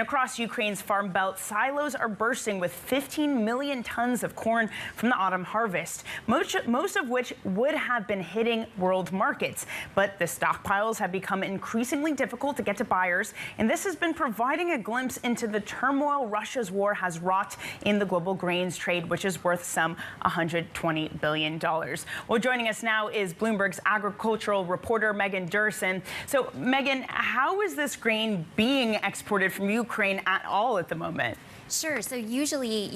Across Ukraine's farm belt, silos are bursting with 15 million tons of corn from the autumn harvest, most of which would have been hitting world markets. But the stockpiles have become increasingly difficult to get to buyers, and this has been providing a glimpse into the turmoil Russia's war has wrought in the global grains trade, which is worth some $120 billion. Well, joining us now is Bloomberg's agricultural reporter Megan Durson. So, Megan, how is this grain being exported from Ukraine at all at the moment? Sure. So usually,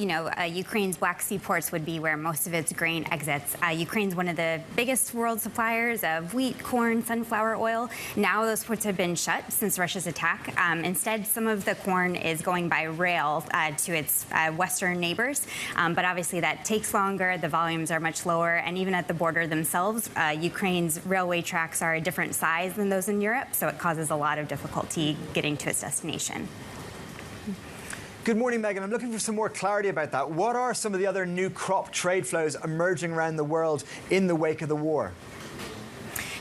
Ukraine's Black Sea ports would be where most of its grain exits. Ukraine's one of the biggest world suppliers of wheat, corn, sunflower oil. Now those ports have been shut since Russia's attack. Instead, some of the corn is going by rail to its western neighbors. But obviously that takes longer. The volumes are much lower. And even at the border themselves, Ukraine's railway tracks are a different size than those in Europe. So it causes a lot of difficulty getting to its destination. Good morning, Megan. I'm looking for some more clarity about that. What are some of the other new crop trade flows emerging around the world in the wake of the war?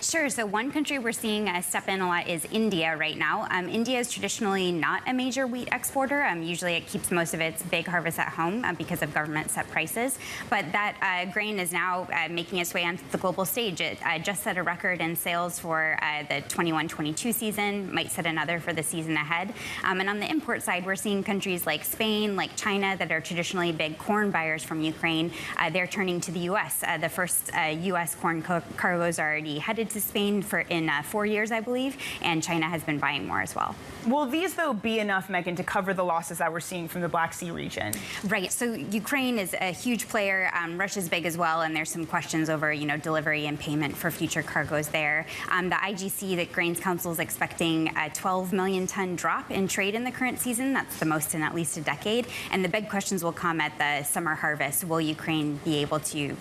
Sure. So one country we're seeing step in a lot is India right now. India is traditionally not a major wheat exporter. Usually it keeps most of its big harvests at home because of government set prices. But that grain is now making its way onto the global stage. It just set a record in sales for the 21-22 season, might set another for the season ahead. And on the import side, we're seeing countries like Spain, like China, that are traditionally big corn buyers from Ukraine. They're turning to the U.S. The first U.S. corn cargoes are already headed to Spain in 4 years, I believe, and China has been buying more as well. Will these, though, be enough, Megan, to cover the losses that we're seeing from the Black Sea region? Right. So Ukraine is a huge player. Russia's big as well, and there's some questions over, delivery and payment for future cargoes there. The IGC, the Grains Council, is expecting a 12 million ton drop in trade in the current season. That's the most in at least a decade. And the big questions will come at the summer harvest. Will Ukraine be able to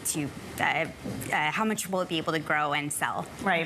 how much will it be able to grow and sell? Right.